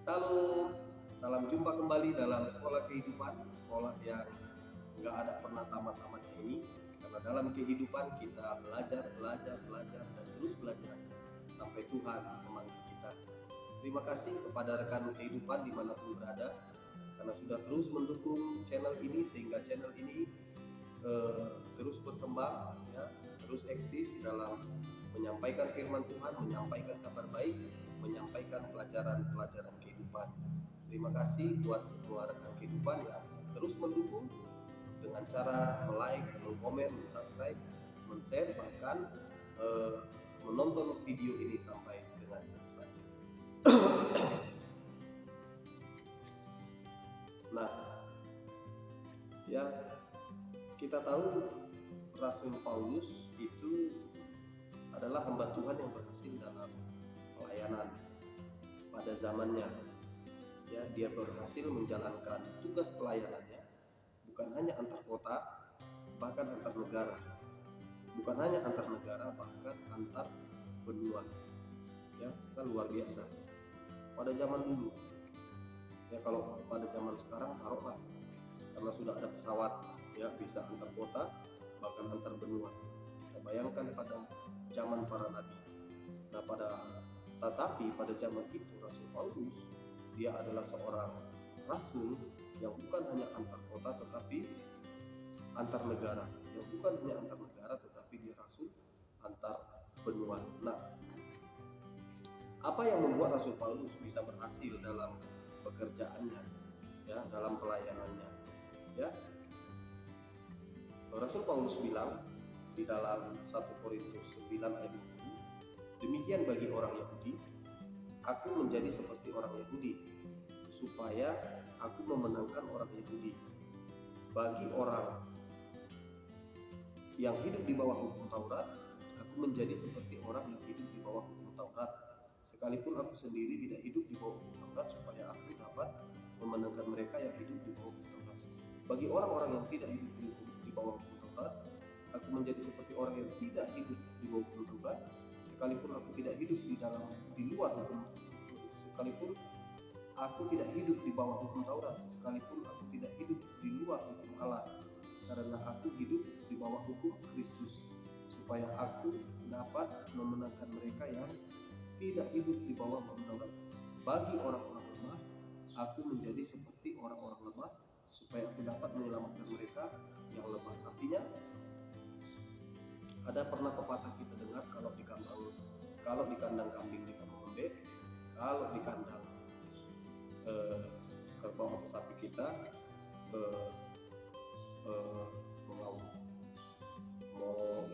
Salam, salam jumpa kembali dalam sekolah kehidupan, sekolah yang nggak ada pernah tamat-tamatnya ini. Karena dalam kehidupan kita belajar, dan terus belajar sampai Tuhan memanggil kita. Terima kasih kepada rekan kehidupan dimanapun berada, karena sudah terus mendukung channel ini sehingga channel ini terus berkembang, ya, terus eksis dalam menyampaikan firman Tuhan, menyampaikan kabar baik, menyampaikan pelajaran-pelajaran kehidupan. Terima kasih buat semua rekan kehidupan yang terus mendukung dengan cara like, komen, subscribe, share, bahkan menonton video ini sampai dengan selesai. Nah, ya, kita tahu Rasul Paulus itu adalah hamba Tuhan yang berhasil dalam pelayanan pada zamannya. Ya, dia berhasil menjalankan tugas pelayanannya bukan hanya antar kota, bahkan antar negara. Bukan hanya antar negara, bahkan antar benua. Ya, kan luar biasa. Pada zaman dulu, ya kalau pada zaman sekarang taruhlah, karena sudah ada pesawat, ya bisa antar kota, bahkan antar benua. Kita bayangkan pada zaman para nabi. Nah, tetapi pada zaman itu Rasul Paulus, dia adalah seorang rasul yang bukan hanya antar kota tetapi antar negara, yang bukan hanya antar negara tetapi dia rasul antar benua. Nah, apa yang membuat Rasul Paulus bisa berhasil dalam pekerjaannya, ya, dalam pelayanannya, ya? Rasul Paulus bilang di dalam 1 Korintus 9 ayat 20, demikian bagi orang Yahudi, aku menjadi seperti orang Yahudi, supaya aku memenangkan orang Yahudi. Bagi orang yang hidup di bawah hukum Taurat, aku menjadi seperti orang yang hidup di bawah hukum Taurat. Sekalipun aku sendiri tidak hidup di bawah hukum Taurat, supaya aku dapat memenangkan mereka yang hidup di bawah hukum Taurat. Bagi orang-orang yang tidak hidup di bawah hukum Taurat, aku menjadi seperti orang yang tidak hidup di bawah hukum Taurat. Sekalipun aku tidak hidup di luar hukum, sekalipun aku tidak hidup di bawah hukum Taurat, sekalipun aku tidak hidup di luar hukum Allah, karena aku hidup di bawah hukum Kristus, supaya aku dapat memenangkan mereka yang tidak hidup di bawah hukum Taurat. Bagi orang-orang lemah, aku menjadi seperti orang-orang lemah, supaya aku dapat menyelamatkan mereka yang lemah. Artinya, ada pernah pepatah kita dengar, kalau di kandang kambing kita mengembek, kalau di kandang kerbau atau sapi kita mengaum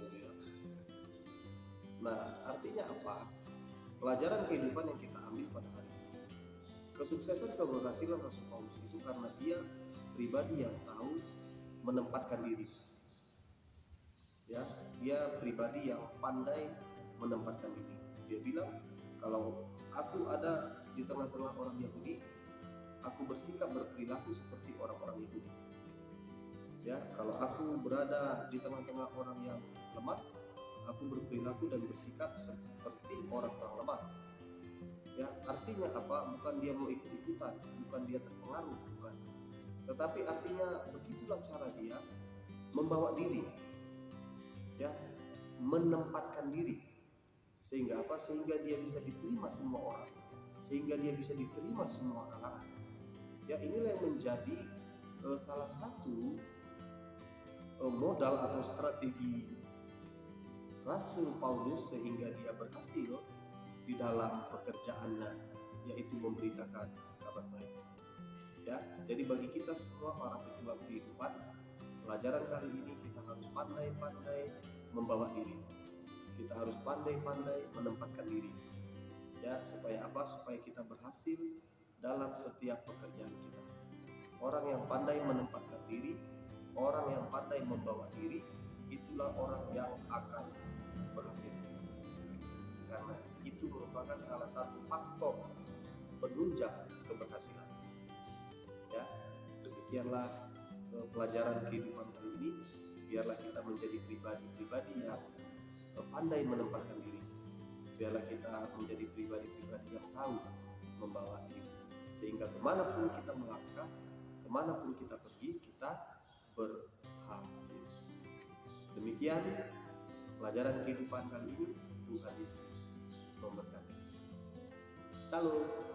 gitu ya. Nah, artinya apa? Pelajaran kehidupan yang kita ambil pada hari ini, kesuksesan keberhasilan Rasul Paulus itu karena dia pribadi yang tahu menempatkan diri. Ya, dia pribadi yang pandai menempatkan diri. Dia bilang, kalau aku ada di tengah-tengah orang Yahudi, aku berperilaku seperti orang-orang Yahudi. Ya, kalau aku berada di tengah-tengah orang yang lemah, aku berperilaku dan bersikap seperti orang-orang lemah. Ya, artinya apa? Bukan dia mau ikut-ikutan, bukan dia terpengaruh, bukan. Tetapi artinya begitulah cara dia membawa diri, ya, menempatkan diri. Sehingga apa? Sehingga dia bisa diterima semua orang, sehingga dia bisa diterima semua kalangan. Ya, inilah yang menjadi salah satu modal atau strategi Rasul Paulus sehingga dia berhasil di dalam pekerjaannya, yaitu memberitakan kabar baik. Ya, jadi bagi kita semua para pejuang kehidupan, pelajaran kali ini kita harus pandai-pandai membawa diri. Kita harus pandai-pandai menempatkan diri. Ya, supaya apa? Supaya kita berhasil dalam setiap pekerjaan kita. Orang yang pandai menempatkan diri, orang yang pandai membawa diri, itulah orang yang akan berhasil. Karena itu merupakan salah satu faktor penunjang keberhasilan. Ya, demikianlah pelajaran kehidupan kali ini. Biarlah kita menjadi pribadi-pribadi yang pandai menempatkan diri. Biarlah kita menjadi pribadi-pribadi yang tahu membawa diri. sehingga kemanapun kita melangkah, kemanapun kita pergi, kita berhasil. Demikian pelajaran kehidupan kali ini. Tuhan Yesus memberkati. Salam.